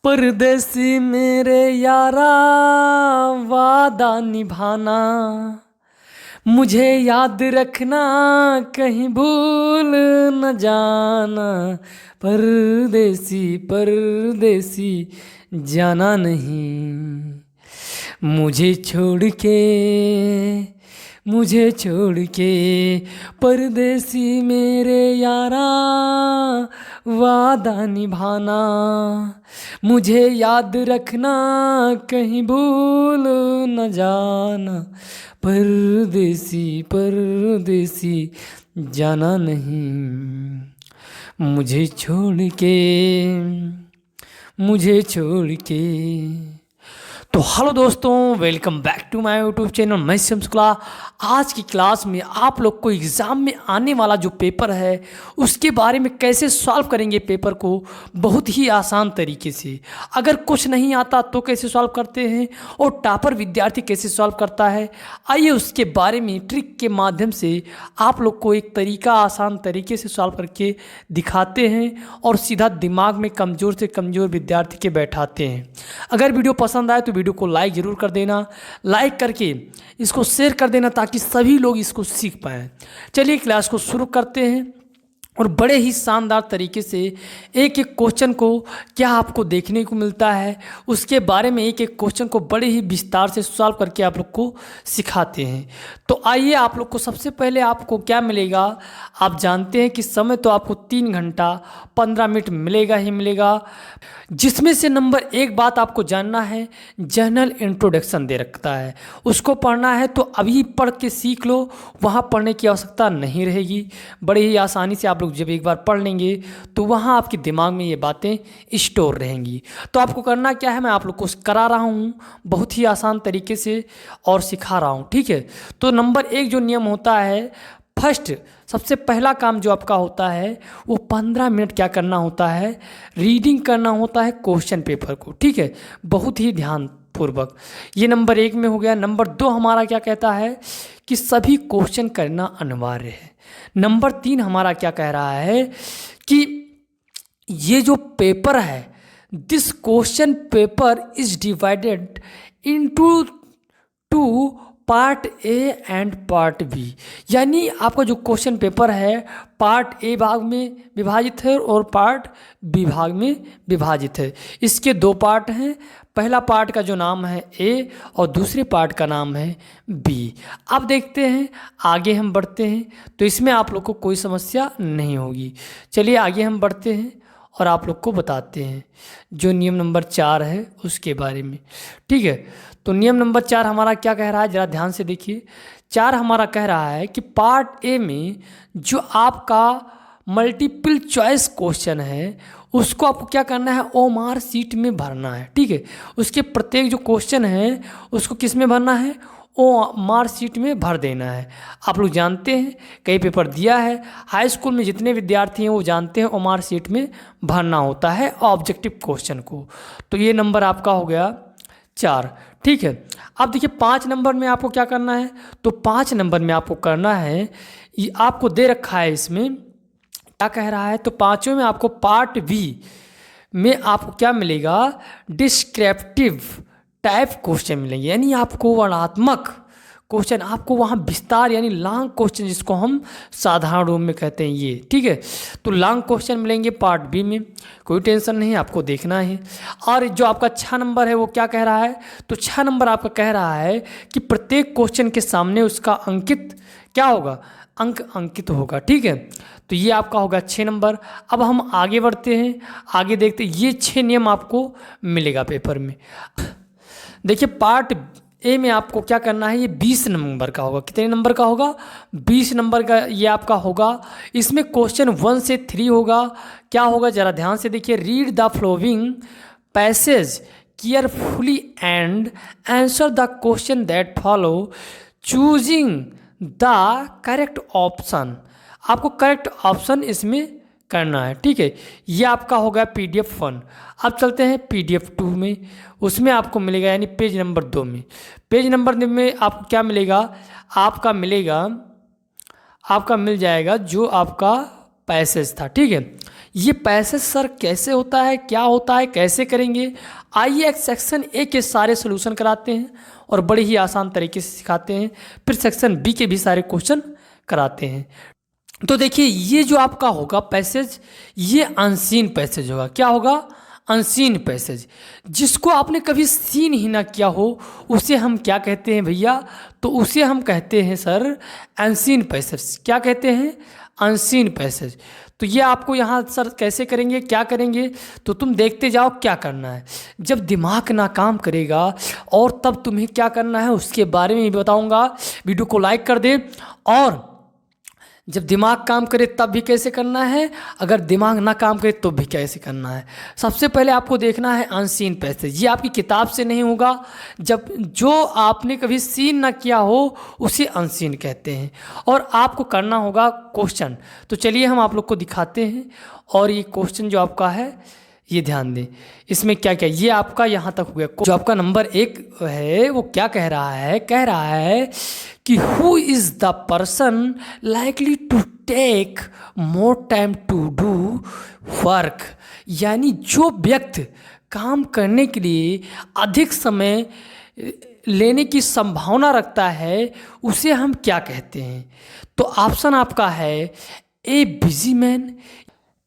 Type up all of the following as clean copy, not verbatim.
परदेसी मेरे यारा वादा निभाना, मुझे याद रखना कहीं भूल न जाना। परदेसी परदेसी जाना नहीं, मुझे छोड़ के मुझे छोड़ के परदेसी मेरे यारा वादा निभाना, मुझे याद रखना कहीं भूल न जाना। परदेसी परदेसी जाना नहीं, मुझे छोड़ के। तो हेलो दोस्तों, welcome back to my YouTube channel. मैं शम्सुल्लाह। आज की क्लास में आप लोग को एग्ज़ाम में आने वाला जो पेपर है उसके बारे में कैसे सॉल्व करेंगे पेपर को बहुत ही आसान तरीके से। अगर कुछ नहीं आता तो कैसे सॉल्व करते हैं और टॉपर विद्यार्थी कैसे सॉल्व करता है, आइए उसके बारे में ट्रिक के माध्यम से आप लोग को एक तरीका आसान तरीके से सॉल्व करके दिखाते हैं और सीधा दिमाग में कमज़ोर से कमज़ोर विद्यार्थी के बैठाते हैं। अगर वीडियो पसंद आए तो वीडियो को लाइक ज़रूर कर देना, लाइक करके इसको शेयर कर देना ताकि सभी लोग इसको सीख पाएँ। चलिए क्लास को शुरू करते हैं और बड़े ही शानदार तरीके से एक एक क्वेश्चन को क्या आपको देखने को मिलता है उसके बारे में एक एक क्वेश्चन को बड़े ही विस्तार से सॉल्व करके आप लोग को सिखाते हैं। तो आइए, आप लोग को सबसे पहले आपको क्या मिलेगा, आप जानते हैं कि समय तो आपको 3 घंटा 15 मिनट मिलेगा ही मिलेगा, जिसमें से नंबर 1 बात आपको जानना है, जनरल इंट्रोडक्शन दे रखता है, उसको पढ़ना है तो अभी पढ़ के सीख लो, वहाँ पढ़ने की आवश्यकता नहीं रहेगी। बड़े ही आसानी से आप लोग जब एक बार पढ़ लेंगे तो वहाँ आपके दिमाग में ये बातें स्टोर रहेंगी। तो आपको करना क्या है, मैं आप लोग को करा रहा हूँ बहुत ही आसान तरीके से और सिखा रहा हूँ, ठीक है। तो नंबर 1 जो नियम होता है, फर्स्ट सबसे पहला काम जो आपका होता है वो 15 मिनट क्या करना होता है, रीडिंग करना होता है क्वेश्चन पेपर को, ठीक है, बहुत ही ध्यानपूर्वक। ये नंबर 1 में हो गया। नंबर 2 हमारा क्या कहता है कि सभी क्वेश्चन करना अनिवार्य है। नंबर 3 हमारा क्या कह रहा है कि ये जो पेपर है, this question paper is divided into 2 part A and part B, यानी आपका जो क्वेश्चन पेपर है पार्ट ए भाग में विभाजित है और पार्ट बी भाग में विभाजित है। इसके 2 पार्ट हैं, पहला पार्ट का जो नाम है ए और दूसरे पार्ट का नाम है बी। अब देखते हैं, आगे हम बढ़ते हैं तो इसमें आप लोग को कोई समस्या नहीं होगी। चलिए आगे हम बढ़ते हैं और आप लोग को बताते हैं जो नियम नंबर 4 है उसके बारे में, ठीक है। तो नियम नंबर 4 हमारा क्या कह रहा है, ज़रा ध्यान से देखिए। 4 हमारा कह रहा है कि पार्ट ए में जो आपका मल्टीपल चॉइस क्वेश्चन है उसको आपको क्या करना है, ओएमआर शीट में भरना है, ठीक है। उसके प्रत्येक जो क्वेश्चन है उसको किस में भरना है, ओएमआर शीट में भर देना है। आप लोग जानते हैं, कई पेपर दिया है, हाई स्कूल में जितने विद्यार्थी हैं वो जानते हैं ओएमआर शीट में भरना होता है ऑब्जेक्टिव क्वेश्चन को। तो ये नंबर आपका हो गया 4, ठीक है। अब देखिए 5 नंबर में आपको क्या करना है, तो 5 नंबर में आपको करना है, ये आपको दे रखा है, इसमें क्या कह रहा है, तो 5वें में आपको पार्ट बी में आपको क्या मिलेगा, डिस्क्रिप्टिव टाइप क्वेश्चन मिलेंगे, यानी आपको वर्णनात्मक क्वेश्चन, आपको वहाँ विस्तार यानी लॉन्ग क्वेश्चन जिसको हम साधारण रूप में कहते हैं ये, ठीक है। तो लॉन्ग क्वेश्चन मिलेंगे पार्ट बी में, कोई टेंशन नहीं, आपको देखना है। और जो आपका 6 नंबर है वो क्या कह रहा है, तो 6 नंबर आपका कह रहा है कि प्रत्येक क्वेश्चन के सामने उसका अंकित क्या होगा, अंक अंकित होगा, ठीक है। तो ये आपका होगा 6 नंबर। अब हम आगे बढ़ते हैं, आगे देखते हैं, ये 6 नियम आपको मिलेगा पेपर में। देखिए पार्ट ए में आपको क्या करना है, ये 20 नंबर का होगा। कितने नंबर का होगा, 20 नंबर का ये आपका होगा। इसमें क्वेश्चन 1 से 3 होगा। क्या होगा, ज़रा ध्यान से देखिए। Read the flowing passage carefully and answer the question that follow choosing the correct option. आपको करेक्ट ऑप्शन इसमें करना है, ठीक है। ये आपका होगा PDF 1। अब चलते हैं PDF 2 में, उसमें आपको मिलेगा यानी पेज नंबर 2 में। पेज नंबर 2 में आपको क्या मिलेगा, आपका मिल जाएगा जो आपका पैसेज था। ठीक है, ये पैसेज सर कैसे होता है, क्या होता है, कैसे करेंगे, आइए एक सेक्शन ए के सारे सोल्यूशन कराते हैं और बड़े ही आसान तरीके से सिखाते हैं, फिर सेक्शन बी के भी सारे क्वेश्चन कराते हैं। तो देखिए ये जो आपका होगा पैसेज, ये अनसीन पैसेज होगा। क्या होगा? Unseen passage. जिसको आपने कभी सीन ही ना किया हो उसे हम क्या कहते हैं भैया? तो उसे हम कहते हैं सर अनसीन पैसेज। क्या कहते हैं? Unseen passage. तो ये आपको यहाँ सर कैसे करेंगे, क्या करेंगे, तो तुम देखते जाओ क्या करना है। जब दिमाग ना काम करेगा और तब तुम्हें क्या करना है उसके बारे में भी बताऊँगा। वीडियो को लाइक कर दे। और जब दिमाग काम करे तब भी कैसे करना है, अगर दिमाग ना काम करे तो भी कैसे करना है। सबसे पहले आपको देखना है अनसीन पैसेज। ये आपकी किताब से नहीं होगा। जब जो आपने कभी सीन ना किया हो उसे अनसीन कहते हैं। और आपको करना होगा क्वेश्चन। तो चलिए हम आप लोग को दिखाते हैं। और ये क्वेश्चन जो आपका है ये ध्यान दें, इसमें क्या क्या, ये आपका यहाँ तक हो गया। जो आपका नंबर 1 है वो क्या कह रहा है? कह रहा है कि who is the person likely to take more time to do work, यानी जो व्यक्ति काम करने के लिए अधिक समय लेने की संभावना रखता है उसे हम क्या कहते हैं? तो ऑप्शन आपका है a busy man,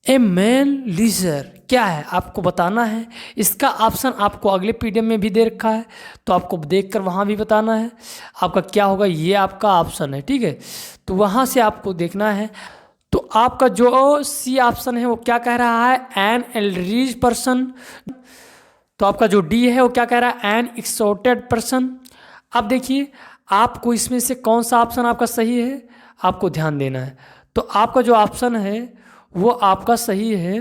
a man leisure. क्या है आपको बताना है। इसका ऑप्शन आपको अगले पीडीएफ में भी दे रखा है, तो आपको देखकर वहाँ भी बताना है आपका क्या होगा। ये आपका ऑप्शन है, ठीक है, तो वहाँ से आपको देखना है। तो आपका जो सी ऑप्शन है वो क्या कह रहा है? An elderly person. तो आपका जो डी है वो क्या कह रहा है? An exhausted person. अब देखिए आपको इसमें से कौन सा ऑप्शन आपका सही है, आपको ध्यान देना है। तो आपका जो ऑप्शन है वो आपका सही है।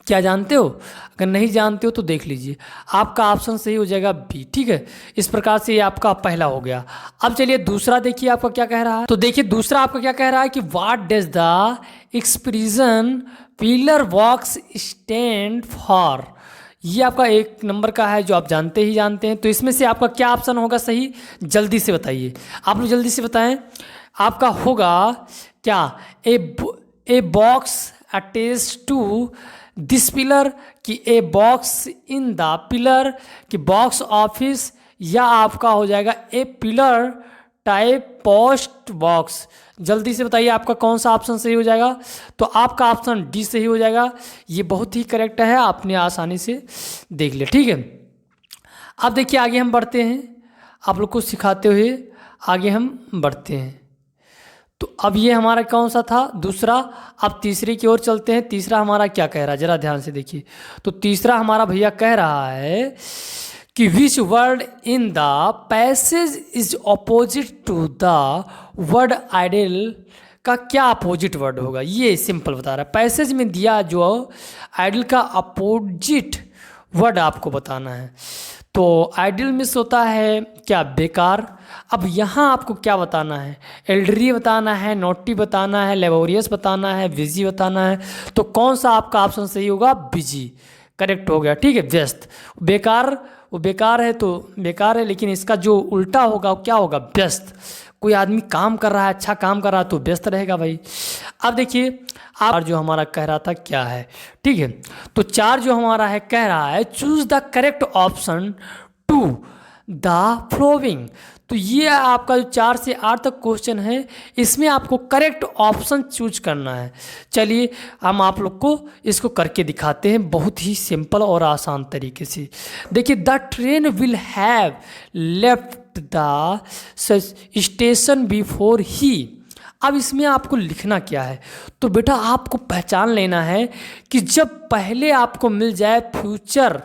क्या जानते हो? अगर नहीं जानते हो तो देख लीजिए, आपका ऑप्शन सही हो जाएगा बी। ठीक है, इस प्रकार से ये आपका पहला हो गया। अब चलिए दूसरा देखिए आपका क्या कह रहा है। तो देखिए दूसरा आपका क्या कह रहा है कि what does the expression pillar walks stand for. ये आपका 1 नंबर का है जो आप जानते ही जानते हैं। तो इसमें से आपका क्या ऑप्शन होगा सही, जल्दी से बताइए। आप लोग जल्दी से बताएं। आपका होगा क्या? A box attach to this pillar, कि a box in the pillar, कि बॉक्स ऑफिस, या आपका हो जाएगा a pillar type post box. जल्दी से बताइए आपका कौन सा ऑप्शन सही हो जाएगा। तो आपका ऑप्शन डी सही हो जाएगा। ये बहुत ही करेक्ट है, आपने आसानी से देख लिया। ठीक है, अब देखिए आगे हम बढ़ते हैं, आप लोग को सिखाते हुए आगे हम बढ़ते हैं। तो अब ये हमारा कौन सा था? दूसरा। अब तीसरे की ओर चलते हैं। तीसरा हमारा क्या कह रहा है, जरा ध्यान से देखिए। तो तीसरा हमारा भैया कह रहा है कि which word in the passage is opposite to the word idle, का क्या अपोजिट वर्ड होगा। ये सिंपल बता रहा है। पैसेज में दिया जो आइडल का अपोजिट वर्ड आपको बताना है। तो आइडल मिस होता है क्या? बेकार। अब यहाँ आपको क्या बताना है? एल्डरी बताना है, नोटी बताना है, लेबोरियस बताना है, बिजी बताना है। तो कौन सा आपका ऑप्शन सही होगा? बिजी करेक्ट हो गया। ठीक है, व्यस्त। बेकार, वो बेकार है तो बेकार है, लेकिन इसका जो उल्टा होगा वो क्या होगा? व्यस्त। कोई आदमी काम कर रहा है, अच्छा काम कर रहा है तो व्यस्त रहेगा भाई। अब देखिए आप जो हमारा कह रहा था क्या है। ठीक है, तो 4 जो हमारा है कह रहा है choose the correct option to the following. तो ये आपका जो 4 से 8 तक क्वेश्चन है, इसमें आपको करेक्ट ऑप्शन चूज करना है। चलिए हम आप लोग को इसको करके दिखाते हैं बहुत ही सिंपल और आसान तरीके से। देखिए the train will have left the station before he. अब इसमें आपको लिखना क्या है? तो बेटा आपको पहचान लेना है कि जब पहले आपको मिल जाए फ्यूचर,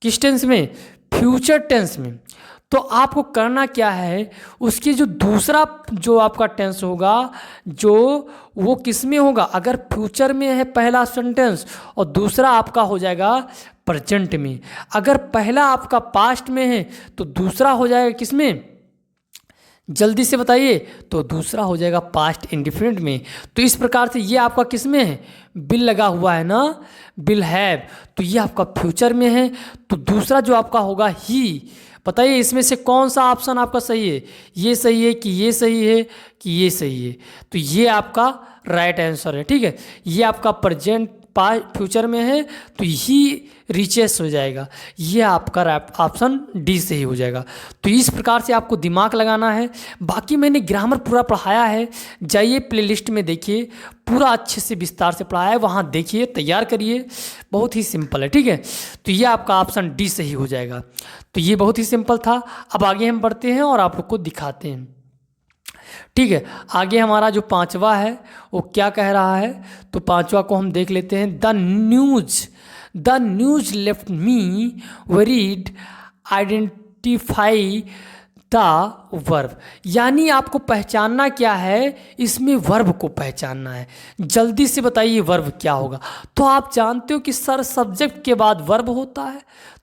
किस टेंस में? फ्यूचर टेंस में, तो आपको करना क्या है, उसकी जो दूसरा जो आपका टेंस होगा जो वो किस में होगा? अगर फ्यूचर में है पहला सेंटेंस और दूसरा आपका हो जाएगा प्रेजेंट में। अगर पहला आपका पास्ट में है तो दूसरा हो जाएगा किस में? जल्दी से बताइए। तो दूसरा हो जाएगा पास्ट इंडिफिनिट में। तो इस प्रकार से ये आपका किस में है? बिल लगा हुआ है ना, बिल हैव, तो ये आपका फ्यूचर में है। तो दूसरा जो आपका होगा ही, बताइए इसमें से कौन सा ऑप्शन आपका सही है, ये सही है कि ये सही है कि ये सही है। तो ये आपका राइट आंसर है। ठीक है, ये आपका प्रेजेंट पास्ट फ्यूचर में है तो ही रीचेस हो जाएगा, ये आपका ऑप्शन डी सही हो जाएगा। तो इस प्रकार से आपको दिमाग लगाना है। बाकी मैंने ग्रामर पूरा पढ़ाया है, जाइए प्लेलिस्ट में देखिए, पूरा अच्छे से विस्तार से पढ़ाया है, वहाँ देखिए, तैयार करिए, बहुत ही सिंपल है। ठीक है, तो ये आपका ऑप्शन डी सही हो जाएगा। तो ये बहुत ही सिंपल था। अब आगे हम बढ़ते हैं और आप लोग को दिखाते हैं। ठीक है, आगे हमारा जो पांचवा है वो क्या कह रहा है, तो पांचवा को हम देख लेते हैं। The news left me worried, identify the verb. यानी आपको पहचानना क्या है, इसमें वर्ब को पहचानना है। जल्दी से बताइए वर्ब क्या होगा। तो आप जानते हो कि सर सब्जेक्ट के बाद वर्ब होता है,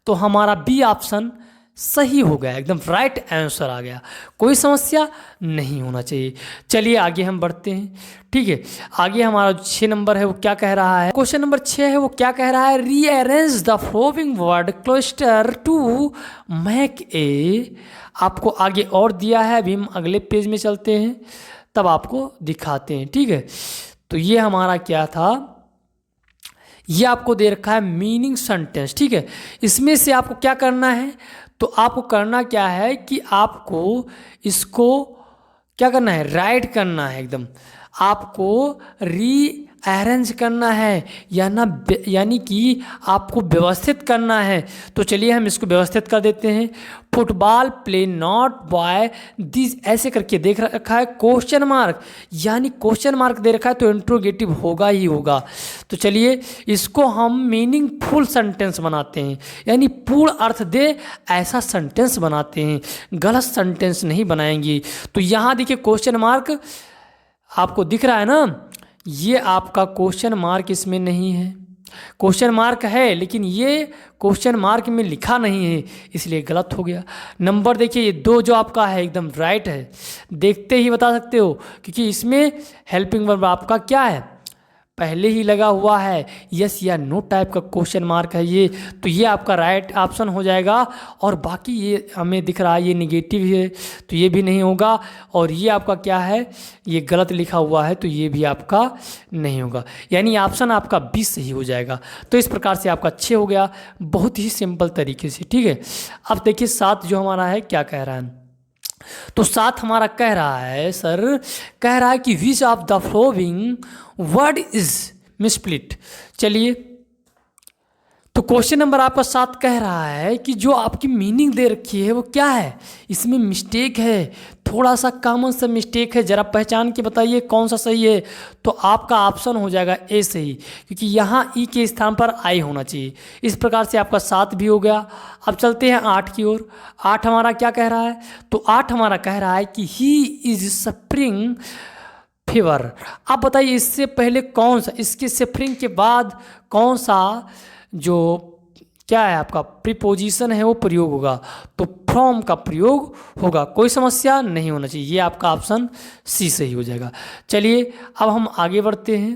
तो हमारा बी ऑप्शन सही हो गया, एकदम राइट आंसर आ गया, कोई समस्या नहीं होना चाहिए। चलिए आगे हम बढ़ते हैं। ठीक है, आगे हमारा 6 नंबर है वो क्या कह रहा है, क्वेश्चन नंबर 6 है वो क्या कह रहा है, rearrange the following word cluster to make a. आपको आगे और दिया है, अभी हम अगले पेज में चलते हैं तब आपको दिखाते हैं। ठीक है, तो ये हमारा क्या था, ये आपको दे रखा है मीनिंग सेंटेंस। ठीक है, इसमें से आपको क्या करना है, तो आपको करना क्या है कि आपको इसको क्या करना है, राइट करना है, एकदम आपको रीअरेंज करना है, यानी कि आपको व्यवस्थित करना है। तो चलिए हम इसको व्यवस्थित कर देते हैं। Football play not by this, ऐसे करके देख रखा है क्वेश्चन मार्क, यानी क्वेश्चन मार्क दे रखा है तो इंट्रोगेटिव होगा ही होगा। तो चलिए इसको हम मीनिंगफुल सेंटेंस बनाते हैं, यानी पूर्ण अर्थ दे ऐसा सेंटेंस बनाते हैं, गलत सेंटेंस नहीं बनाएंगे। तो यहाँ देखिए क्वेश्चन मार्क आपको दिख रहा है ना, ये आपका क्वेश्चन मार्क इसमें नहीं है, क्वेश्चन मार्क है लेकिन ये क्वेश्चन मार्क में लिखा नहीं है, इसलिए गलत हो गया। नंबर देखिए ये 2 जो आपका है एकदम राइट है, देखते ही बता सकते हो क्योंकि इसमें हेल्पिंग वर्ब आपका क्या है, पहले ही लगा हुआ है, यस या नो टाइप का क्वेश्चन मार्क है ये, तो ये आपका राइट ऑप्शन हो जाएगा। और बाकी ये हमें दिख रहा है ये निगेटिव है तो ये भी नहीं होगा, और ये आपका क्या है, ये गलत लिखा हुआ है तो ये भी आपका नहीं होगा, यानी ऑप्शन आपका 20 सही हो जाएगा। तो इस प्रकार से आपका 6 हो गया, बहुत ही सिंपल तरीके से। ठीक है, अब देखिए 7 जो हमारा है क्या कह रहा है, तो 7 हमारा कह रहा है, सर कह रहा है कि which of the following word is misspelt. चलिए तो क्वेश्चन नंबर आपका 7 कह रहा है कि जो आपकी मीनिंग दे रखी है वो क्या है, इसमें मिस्टेक है, थोड़ा सा कॉमन सा मिस्टेक है, जरा पहचान के बताइए कौन सा सही है। तो आपका ऑप्शन हो जाएगा ए सही, क्योंकि यहाँ ई के स्थान पर आई होना चाहिए। इस प्रकार से आपका 7 भी हो गया। अब चलते हैं 8 की ओर। 8 हमारा क्या कह रहा है, तो 8 हमारा कह रहा है कि ही इज सफरिंग फीवर। आप बताइए इससे पहले कौन सा, इसके सफरिंग के बाद कौन सा जो क्या है आपका प्रीपोजिशन है वो प्रयोग होगा, तो फ्रॉम का प्रयोग होगा, कोई समस्या नहीं होना चाहिए। ये आपका ऑप्शन सी सही हो जाएगा। चलिए अब हम आगे बढ़ते हैं,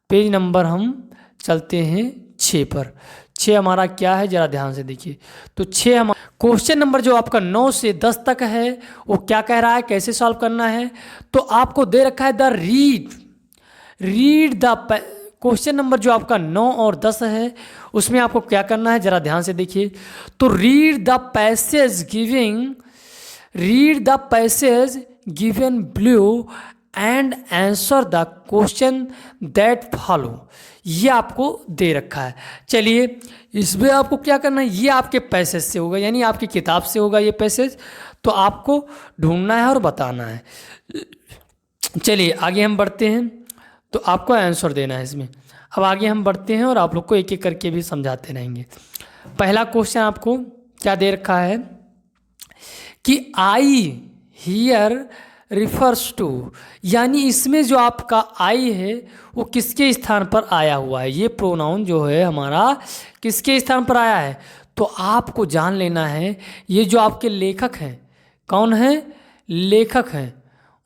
पेज नंबर हम चलते हैं 6 पर। 6 हमारा क्या है जरा ध्यान से देखिए, तो 6 हमारा क्वेश्चन नंबर जो आपका 9 से 10 तक है वो क्या कह रहा है, कैसे सॉल्व करना है। तो आपको दे रखा है the read the, question number जो आपका 9 और 10 है उसमें आपको क्या करना है जरा ध्यान से देखिए। तो read the passage given blue and answer the question that follow, ये आपको दे रखा है। चलिए इसमें आपको क्या करना है, ये आपके पैसेज से होगा, यानी आपकी किताब से होगा ये पैसेज, तो आपको ढूंढना है और बताना है। चलिए आगे हम बढ़ते हैं, तो आपको आंसर देना है इसमें। अब आगे हम बढ़ते हैं और आप लोग को एक एक करके भी समझाते रहेंगे। पहला क्वेश्चन आपको क्या दे रखा है कि आई हियर रिफर्स टू, यानी इसमें जो आपका आई है वो किसके स्थान पर आया हुआ है, ये प्रोनाउन जो है हमारा किसके स्थान पर आया है। तो आपको जान लेना है ये जो आपके लेखक हैं, कौन है, लेखक हैं,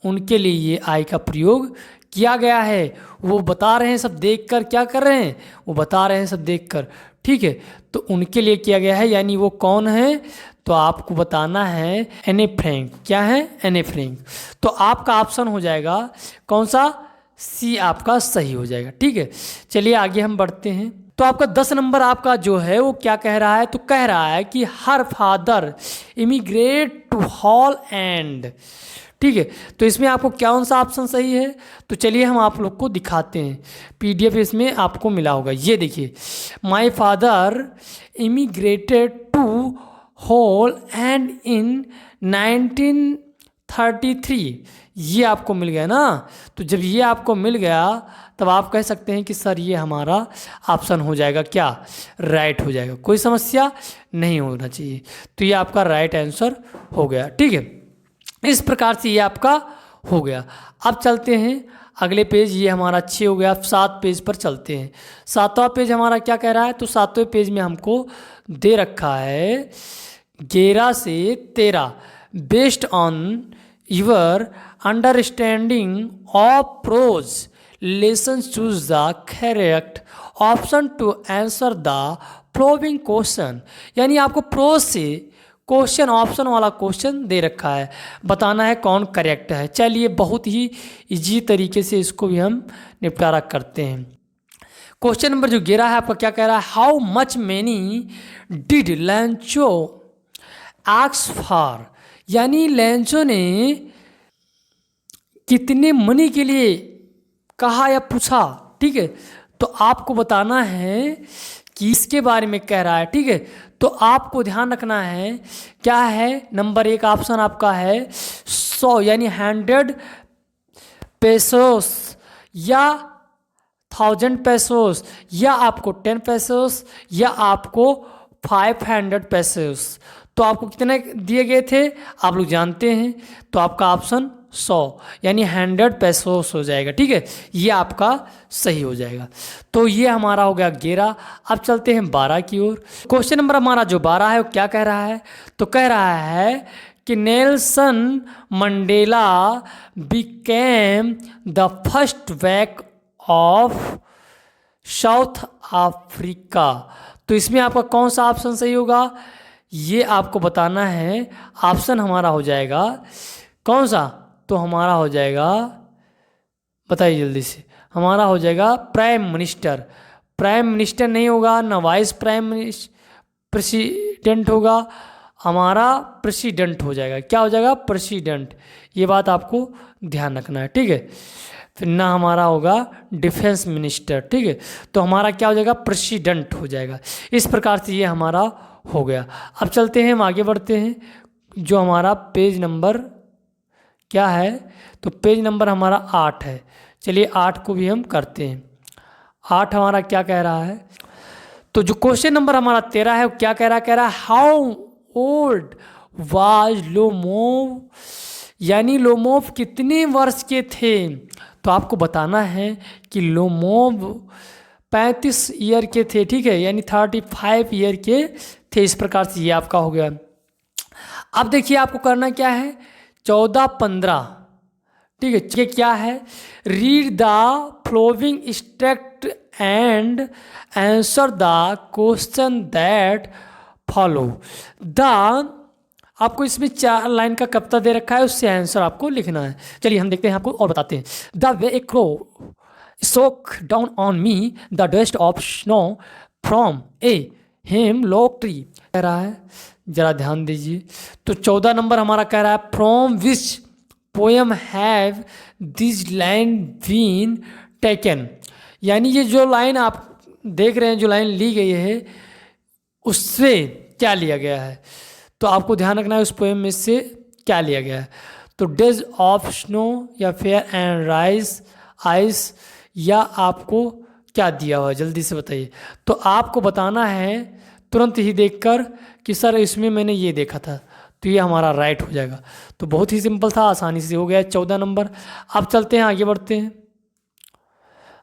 उनके लिए ये आई का प्रयोग किया गया है वो बता रहे हैं सब देखकर, क्या कर रहे हैं, वो बता रहे हैं सब देखकर, ठीक है। तो उनके लिए किया गया है, यानी वो कौन है, तो आपको बताना है एने फ्रैंक। क्या है, एने फ्रैंक। तो आपका ऑप्शन हो जाएगा कौन सा, सी आपका सही हो जाएगा, ठीक है। चलिए आगे हम बढ़ते हैं। तो आपका 10 नंबर आपका जो है वो क्या कह रहा है, तो कह रहा है कि her father immigrate to Holland, ठीक है। तो इसमें आपको कौन सा ऑप्शन सही है, तो चलिए हम आप लोग को दिखाते हैं। पीडीएफ इसमें आपको मिला होगा, ये देखिए, my father immigrated to Holland in 1933, ये आपको मिल गया ना। तो जब ये आपको मिल गया तब आप कह सकते हैं कि सर ये हमारा ऑप्शन हो जाएगा क्या, राइट हो जाएगा, कोई समस्या नहीं होना चाहिए। तो ये आपका राइट आंसर हो गया, ठीक है। इस प्रकार से ये आपका हो गया। अब चलते हैं अगले पेज, ये हमारा 6 हो गया। 7 पेज पर चलते हैं। 7वां पेज हमारा क्या कह रहा है, तो 7वें पेज में हमको दे रखा है 11 से 13, based on your understanding of prose lesson choose the correct option to answer the following question. यानी आपको प्रोज से क्वेश्चन, ऑप्शन वाला क्वेश्चन दे रखा है, बताना है कौन करेक्ट है। चलिए बहुत ही इजी तरीके से इसको भी हम निपटारा करते हैं। क्वेश्चन नंबर जो 11 है आपका क्या कह रहा है, how much many did लैंचो ask for, यानी लैंचो ने कितने मनी के लिए कहा या पूछा, ठीक है। तो आपको बताना है कि इसके बारे में कह रहा है, ठीक है। तो आपको ध्यान रखना है क्या है, नंबर 1 ऑप्शन आपका है 100 यानी 100 पेसोस या 1000 पेसोस, या आपको 10 पेसोस, या आपको 500 पेसोस। तो आपको कितने दिए गए थे आप लोग जानते हैं, तो आपका ऑप्शन 100 यानी 100 पेसोस हो जाएगा, ठीक है। ये आपका सही हो जाएगा। तो ये हमारा हो गया 11। अब चलते हैं 12 की ओर। क्वेश्चन नंबर हमारा जो 12 है वो क्या कह रहा है, तो कह रहा है कि Nelson Mandela became the first वैक ऑफ साउथ अफ्रीका। तो इसमें आपका कौन सा ऑप्शन सही होगा, ये आपको बताना है। ऑप्शन हमारा हो जाएगा कौन सा, तो हमारा हो जाएगा, बताइए जल्दी से, हमारा हो जाएगा प्राइम मिनिस्टर। प्राइम मिनिस्टर नहीं होगा, ना वाइस प्राइम प्रेसिडेंट होगा, हमारा प्रेसिडेंट हो जाएगा। क्या हो जाएगा, प्रेसिडेंट। ये बात आपको ध्यान रखना है, ठीक है। फिर ना हमारा होगा डिफेंस मिनिस्टर, ठीक है। तो हमारा क्या हो जाएगा, प्रेसिडेंट हो जाएगा। इस प्रकार से ये हमारा हो गया। अब चलते हैं, हम आगे बढ़ते हैं। जो हमारा पेज नंबर क्या है, तो पेज नंबर हमारा 8 है। चलिए 8 को भी हम करते हैं। 8 हमारा क्या कह रहा है, तो जो क्वेश्चन नंबर हमारा 13 है वो क्या कह रहा है, कह रहा है हाउ ओल्ड वाज लोमोव, यानी लोमोव कितने वर्ष के थे। तो आपको बताना है कि लोमोव 35 ईयर के थे, ठीक है, यानी 35 ईयर के थे। इस प्रकार से ये आपका हो गया। अब देखिए आपको करना क्या है, 14-15, ठीक है। ये क्या है, read the flowing struct and answer the question that follow the, आपको इसमें 4 लाइन का कविता दे रखा है, उससे आंसर आपको लिखना है। चलिए हम देखते हैं आपको और बताते हैं। The way A crow soak down on me the dust of snow from a hemlock tree, कह रहा है, जरा ध्यान दीजिए। तो 14 नंबर हमारा कह रहा है from which poem have this line been taken, यानी ये जो लाइन आप देख रहे हैं, जो लाइन ली गई है उससे क्या लिया गया है। तो आपको ध्यान रखना है उस पोएम में से क्या लिया गया है। तो डेज ऑफ स्नो या फेयर एंड राइस आइस, या आपको क्या दिया हुआ है, जल्दी से बताइए। तो आपको बताना है तुरंत ही देखकर कि सर इसमें मैंने ये देखा था, तो ये हमारा राइट हो जाएगा। तो बहुत ही सिंपल था, आसानी से हो गया 14 नंबर। अब चलते हैं आगे बढ़ते हैं।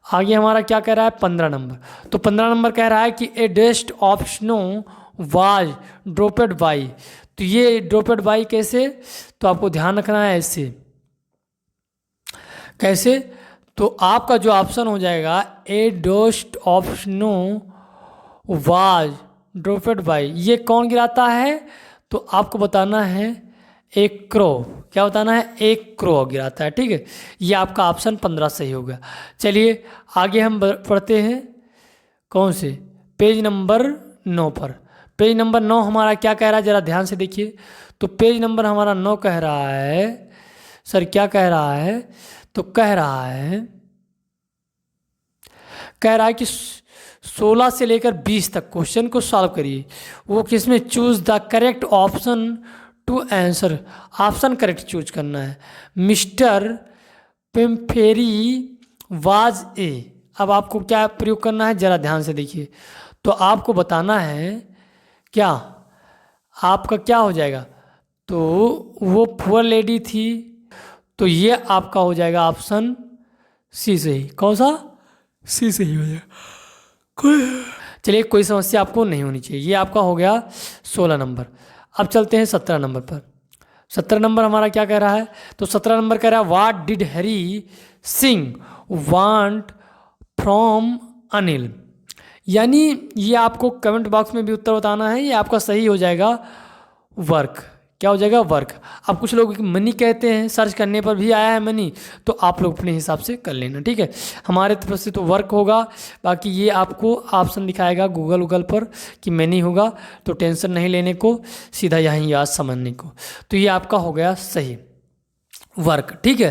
आगे हमारा क्या कह रहा है, 15 नंबर। तो 15 नंबर कह रहा है कि ए डेस्ट ऑफ स्नो वाज ड्रॉपेड बाई, तो ये ड्रॉपेड बाई कैसे, तो आपको ध्यान रखना है ऐसे कैसे। तो आपका जो ऑप्शन हो जाएगा a dust of snow was dropped by, ये कौन गिराता है? तो आपको बताना है एक क्रो, क्या बताना है? एक क्रो गिराता है, ठीक है। ये आपका ऑप्शन 15 सही हो गया। चलिए आगे हम पढ़ते हैं कौन से पेज नंबर 9 पर। पेज नंबर 9 हमारा क्या कह रहा है, ज़रा ध्यान से देखिए। तो पेज नंबर हमारा 9 कह रहा है, सर क्या कह रहा है? तो कह रहा है कि 16 से लेकर 20 तक क्वेश्चन को सॉल्व करिए। वो किसमें? Choose the correct option to answer, option correct choose करना है। मिस्टर पिम्फेरी वाज ए, अब आपको क्या प्रयोग करना है, जरा ध्यान से देखिए। तो आपको बताना है क्या, आपका क्या हो जाएगा? तो वो पुअर लेडी थी, तो ये आपका हो जाएगा ऑप्शन सी सही। कौन सा? सी सही हो जाएगा। चलिए कोई समस्या आपको नहीं होनी चाहिए। ये आपका हो गया 16 नंबर। अब चलते हैं 17 नंबर पर। 17 नंबर हमारा क्या कह रहा है? तो 17 नंबर कह रहा है what did Harry Singh want from Anil. यानी ये आपको कमेंट बॉक्स में भी उत्तर बताना है। ये आपका सही हो जाएगा वर्क। क्या हो जाएगा? वर्क। अब कुछ लोग मनी कहते हैं, सर्च करने पर भी आया है मनी, तो आप लोग अपने हिसाब से कर लेना, ठीक है। हमारे तरफ से तो वर्क होगा, बाकी ये आपको ऑप्शन दिखाएगा गूगल पर कि मनी होगा, तो टेंशन नहीं लेने को, सीधा यहीं याद समझने को। तो ये आपका हो गया सही वर्क, ठीक है।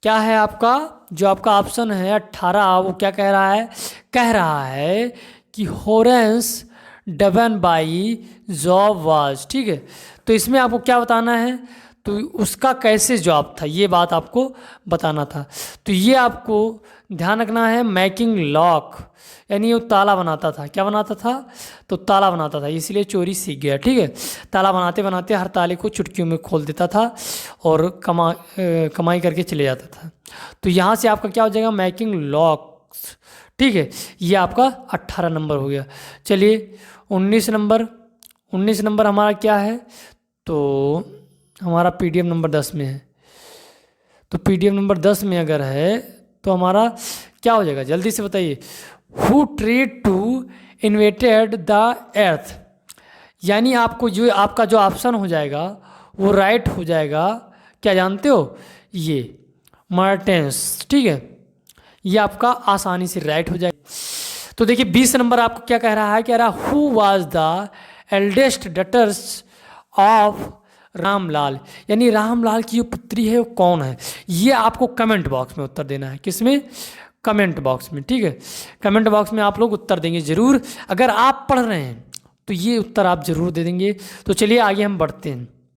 क्या है आपका जो आपका ऑप्शन है 18, वो क्या कह रहा है? कह रहा है कि हॉरेंस डबन बाई जॉब वाज, ठीक है। तो इसमें आपको क्या बताना है? तो उसका कैसे जॉब था, ये बात आपको बताना था। तो ये आपको ध्यान रखना है, मेकिंग लॉक, यानी वो ताला बनाता था। क्या बनाता था? तो ताला बनाता था, इसलिए चोरी सीख गया, ठीक है। ताला बनाते बनाते हर ताले को चुटकियों में खोल देता था और कमाई करके चले जाता था। तो यहाँ से आपका क्या हो जाएगा? मेकिंग लॉक्स, ठीक है। ये आपका 18 नंबर हो गया। चलिए 19 नंबर हमारा क्या है? तो हमारा पीडीएफ नंबर 10 में है। तो पीडीएफ नंबर 10 में अगर है तो हमारा क्या हो जाएगा, जल्दी से बताइए। Who tried to invaded the earth, यानी आपको जो आपका जो ऑप्शन हो जाएगा वो राइट हो जाएगा। क्या जानते हो? ये मार्टेंस, ठीक है। ये आपका आसानी से राइट हो जाएगा। तो देखिए 20 नंबर आपको क्या कह रहा है? कह रहा है who was the eldest daughters of Ramlal, यानी रामलाल की जो पुत्री है वो कौन है? ये आपको कमेंट बॉक्स में उत्तर देना है। किसमें? कमेंट बॉक्स में, ठीक है। कमेंट बॉक्स में आप लोग उत्तर देंगे जरूर। अगर आप पढ़ रहे हैं तो ये उत्तर आप जरूर दे देंगे। तो चलिए आगे हम बढ़ते हैं।